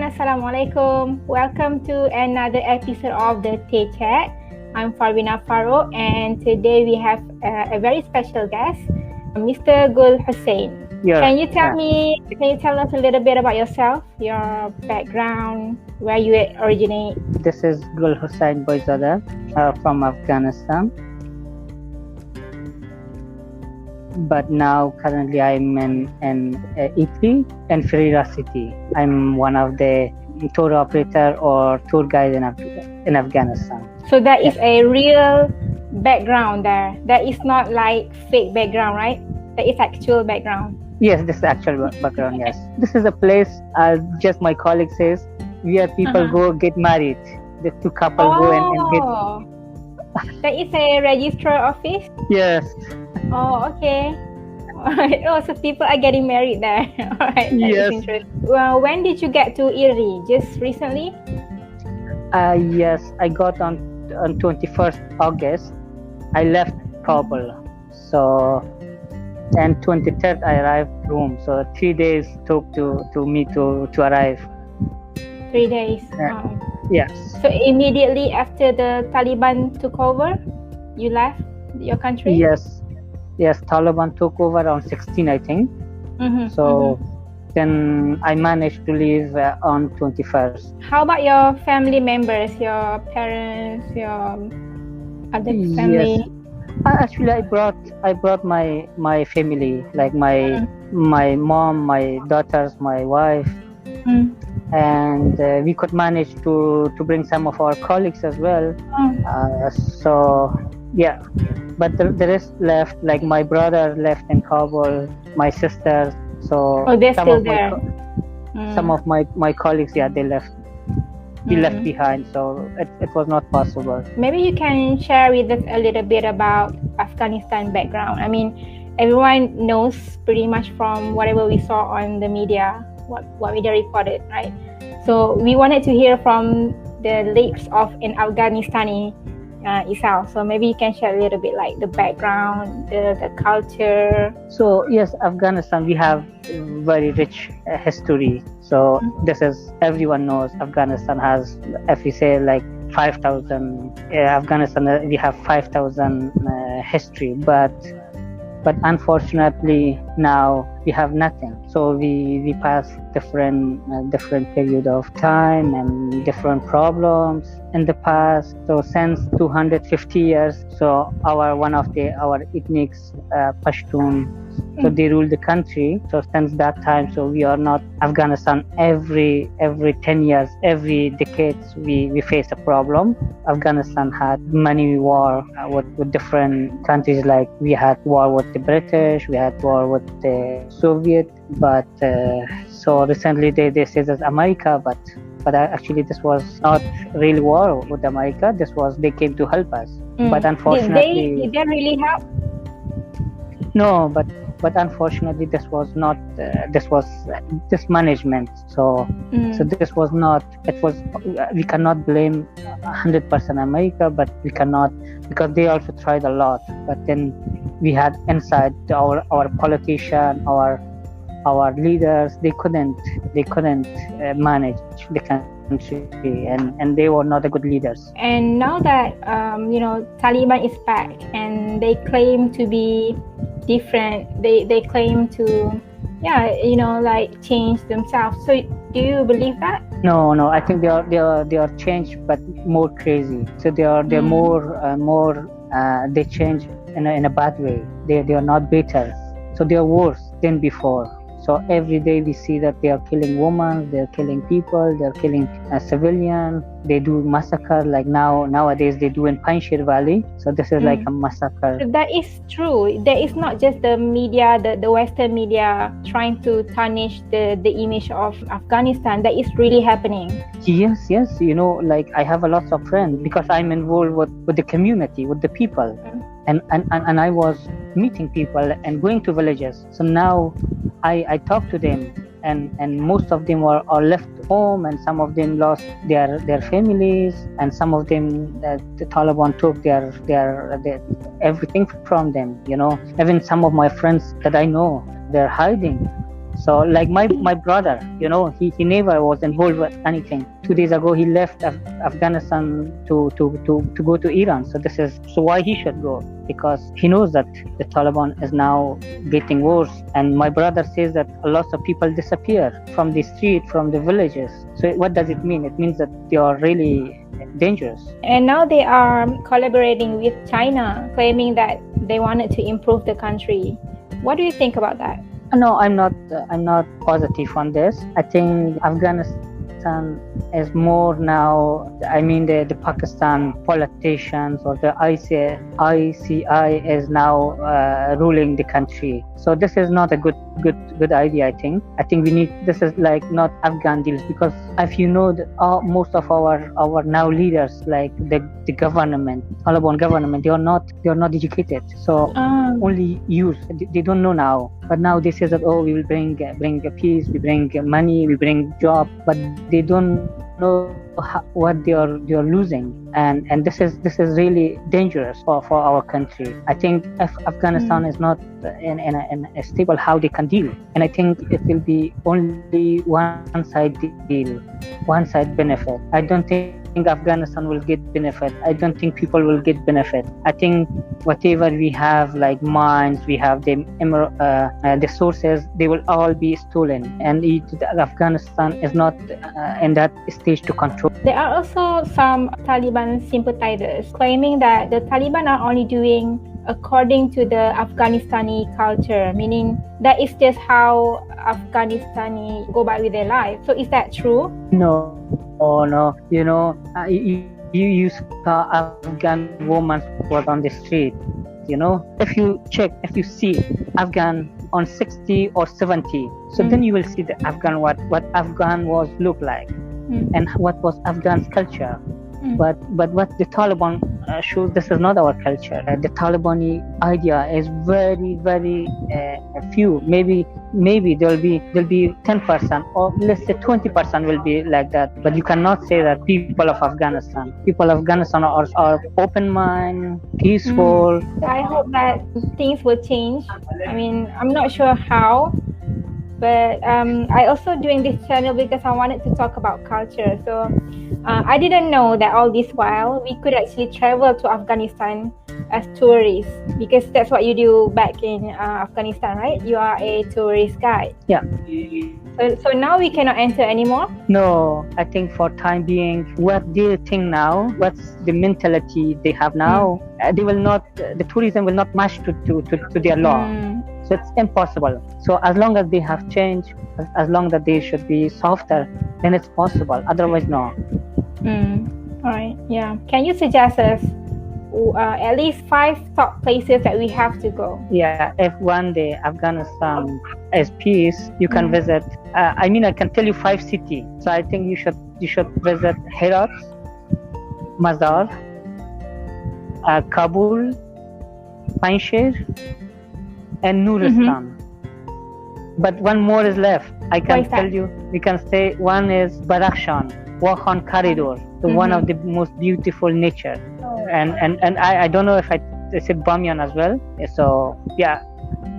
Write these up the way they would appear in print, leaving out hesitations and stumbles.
Assalamualaikum. Welcome to another episode of the Tay Chat. I'm Farwina Farouk, and today we have a very special guest, Mr. Gul Hussain. Yeah. Can you tell us a little bit about yourself, your background, where you originate? This is Gul Hussain Boyzada from Afghanistan. But now currently I'm in Italy and Ferrara City. I'm one of the tour operator or tour guide in Afghanistan. So that is a real background there. That is not like fake background, right? That is actual background. Yes, this is actual background, yes. This is a place, just my colleague says, where people go get married. The two couples go and get... That is a registrar office? Yes. Oh, okay. Alright. Oh, so people are getting married there. Alright. Yes. Interesting. Well, when did you get to Iri? Just recently? Yes, I got on 21st August. I left Kabul. So, and 23rd I arrived Rome. So 3 days took to me to arrive. 3 days. Yes. So immediately after the Taliban took over, you left your country? Yes, Taliban took over on 16, I think. Then I managed to leave on 21st. How about your family members, your parents, your other family? Yes. Actually, I brought my family, like my mom, my daughters, my wife, and we could manage to bring some of our colleagues as well. So yeah. But the rest left, like my brother left in Kabul, my sister. So they're still there. Some of my colleagues, they left. We left behind, so it was not possible. Maybe you can share with us a little bit about Afghanistan background. I mean, everyone knows pretty much from whatever we saw on the media, what media reported, right? So we wanted to hear from the lips of an Afghanistani itself. So maybe you can share a little bit like the background, the culture. So yes, Afghanistan, we have very rich history. So this is, everyone knows Afghanistan has, if we say like 5,000, Afghanistan, we have 5,000 history, but unfortunately now we have nothing. So we pass different period of time and different problems in the past. So since 250 years, so our ethnics, Pashtun, so they rule the country. So since that time, so we are not Afghanistan. Every 10 years, every decades, we face a problem. Afghanistan had many war with different countries. Like we had war with the British, we had war with the Soviet. But so recently they say that America, but actually this was not real war with America. This was, they came to help us. But unfortunately, did they really help? No, but unfortunately this was not. This was management. So this was not. It was. We cannot blame 100% America, but we cannot, because they also tried a lot. But then we had inside our politician, our leaders, they couldn't manage the country, and they were not the good leaders. And now that Taliban is back and they claim to be different, they claim to like change themselves. So do you believe that? No, I think they are changed, but more crazy. So they are more they change in a bad way. They are not better. So they are worse than before. So every day we see that they are killing women, they are killing people, they are killing civilians. They do massacre, like nowadays they do in Panjshir Valley. So this is like a massacre. That is true. There is not just the media, the Western media trying to tarnish the image of Afghanistan. That is really happening. Yes. Like I have a lot of friends because I'm involved with the community, with the people. And I was meeting people and going to villages. So now I talk to them, and most of them are left home, and some of them lost their families, and some of them the Taliban took their everything from them. Even some of my friends that I know, they're hiding So like my brother, he never was involved with anything. 2 days ago he left Afghanistan to go to Iran. So why he should go? Because he knows that the Taliban is now getting worse. And my brother says that a lot of people disappear from the street, from the villages. So what does it mean? It means that they are really dangerous. And now they are collaborating with China, claiming that they wanted to improve the country. What do you think about that? No, I'm not positive on this. I think Afghanistan is more now, the Pakistan politicians or the ICI is now ruling the country. So this is not a good idea, I think. This is like not Afghan deals, because if you know most of our now leaders, like the government, Taliban government, they are not educated. So only youth, they don't know now. But now they say that, we will bring peace, we bring money, we bring job, but they don't know what they are losing, and this is really dangerous for our country. I think if Afghanistan is not in a stable, how they can deal, and I think it will be only one side deal, one side benefit. I don't think Afghanistan will get benefit. I don't think people will get benefit. I think whatever we have, like mines, we have the sources, they will all be stolen, and Afghanistan is not in that stage to control. There are also some Taliban sympathizers claiming that the Taliban are only doing according to the Afghanistani culture, meaning that is just how Afghanistani go by with their life. So is that true? No. You saw Afghan women was on the street. If you see Afghan on 60 or 70, so then you will see the Afghan, what Afghan was look like, and what was Afghan's culture. But what the Taliban shows, this is not our culture. The Talibani idea is very, very few. Maybe there'll be 10%, or let's say 20% will be like that. But you cannot say that people of Afghanistan are open mind, peaceful. I hope that things will change. I'm not sure how, but I also doing this channel because I wanted to talk about culture. So I didn't know that all this while we could actually travel to Afghanistan as tourists, because that's what you do back in Afghanistan, right? You are a tourist guide. Yeah. So now we cannot enter anymore? No, I think for time being, what do you think now? What's the mentality they have now? The tourism will not match to their law. So it's impossible. So as long as they have changed, as long as they should be softer, then it's possible. Otherwise, no. All right. Yeah. Can you suggest us at least 5 top places that we have to go? Yeah. If one day Afghanistan is peace, you can visit. I can tell you 5 cities. So I think you should visit Herat, Mazar, Kabul, Panjshir, and Nuristan. But one more is left. I can tell you. We can say one is Badakhshan, Wakhan Corridor, one of the most beautiful nature. And I don't know if I said Bamyan as well. So yeah,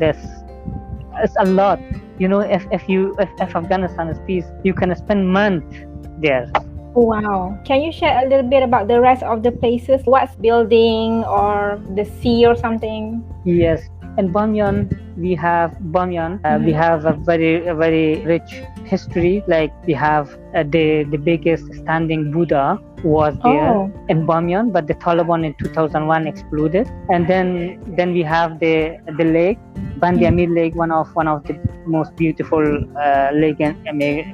it's a lot. If Afghanistan is peace, you can spend months there. Wow. Can you share a little bit about the rest of the places? What's building or the sea or something? Yes. In Bamyan, we have we have a very rich history. Like we have the biggest standing Buddha was there in Bamyan, but the Taliban in 2001 exploded. And then we have the lake, Bandi Amir Lake, one of the most beautiful lake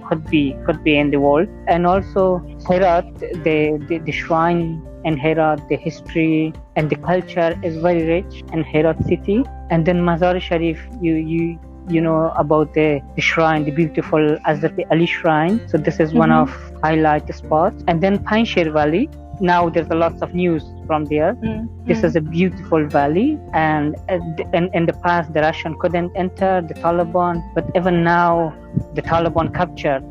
could be in the world. And also Herat, the shrine in Herat, the history and the culture is very rich in Herat city. And then Mazar Sharif, you know about the shrine, the beautiful Hazrat Ali shrine. So this is one of highlight spots. And then Panjshir Valley. Now there's a lot of news from there. This is a beautiful valley, and in the past the Russian couldn't enter, the Taliban, but even now the Taliban captured,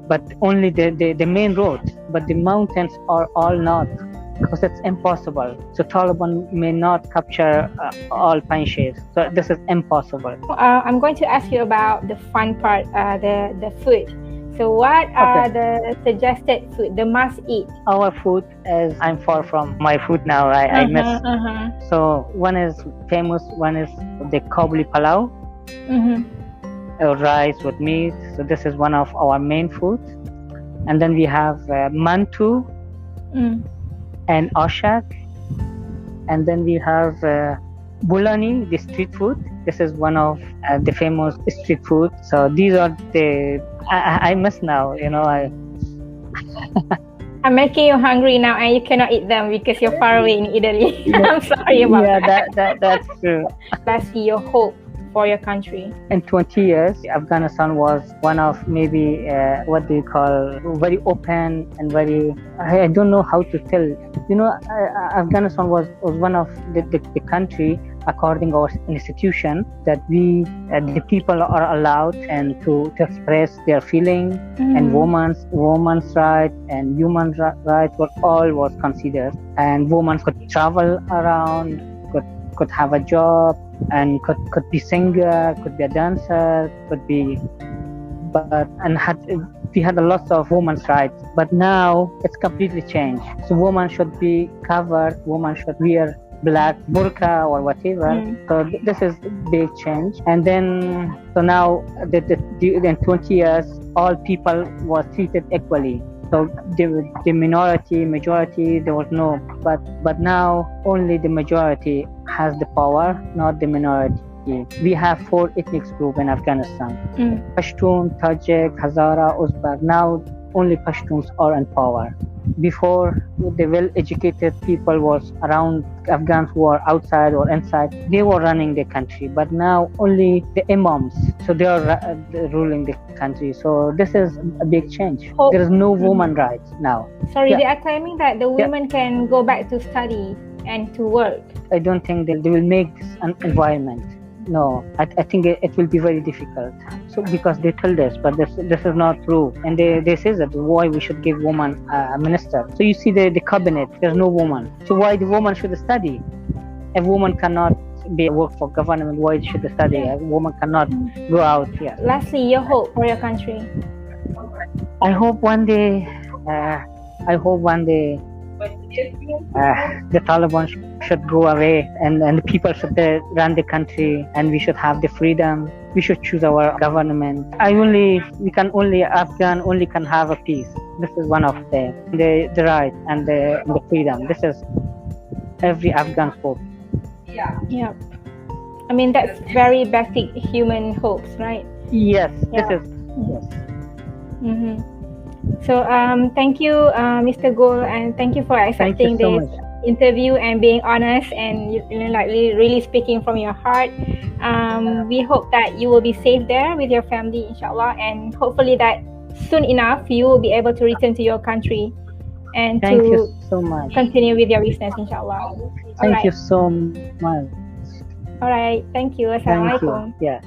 but only the main road, but the mountains are all not because it's impossible. So Taliban may not capture all Panjshirs. So this is impossible. I'm going to ask you about the fun part, the food. So what are the suggested food, the must eat? Our food is, I'm far from my food now. I miss. So one is famous, one is the Kabuli Palau, rice with meat. So this is one of our main foods. And then we have mantu and ashak. And then we have bulani, the street food. This is one of the famous street food. So these are the, I miss now, you know. I'm making you hungry now, and you cannot eat them because you're far away in Italy. I'm sorry about that. That's true. Lastly, your hope for your country. In 20 years, Afghanistan was one of maybe what do you call, very open and very, I don't know how to tell. You know, Afghanistan was one of the country, according to our institution, that we, the people are allowed and to express their feeling, and women's rights and human rights were all was considered, and women could travel around, could have a job, and could be singer, could be a dancer, could be, we had a lot of women's rights. But now it's completely changed. So women should be covered, women should wear black burqa or whatever. So this is big change. And then, so now in 20 years, all people were treated equally. So the minority, majority, there was no, but now only the majority has the power, not the minority. We have 4 ethnic groups in Afghanistan: Pashtun, Tajik, Hazara, Uzbek. Now only Pashtuns are in power. Before, the well-educated people was around, Afghans who are outside or inside, they were running the country. But now only the imams, so they are ruling the country. So this is a big change. There is no woman rights now. Sorry, they are claiming that the women can go back to study and to work. I don't think they will make this an environment. No, I think it will be very difficult. So because they told us, but this is not true. And they say that why we should give woman a minister. So you see the cabinet, there's no woman. So why the woman should study? A woman cannot work for government, why should they study? A woman cannot go out here. Lastly, your hope for your country. I hope one day the Taliban should go away, and the people should run the country, and we should have the freedom. We should choose our government. Afghan only can have a peace. This is one of the right and the freedom. This is every Afghan's hope. Yeah. I mean, that's very basic human hopes, right? Yes. Yeah. This is yes. So thank you, Mr. Gul, and thank you for accepting this interview and being honest and like really speaking from your heart. We hope that you will be safe there with your family, inshallah, and hopefully that soon enough you will be able to return to your country and thank you so much. Continue with your business, inshallah. Thank you so much. All right, thank you. Assalamualaikum. Yeah.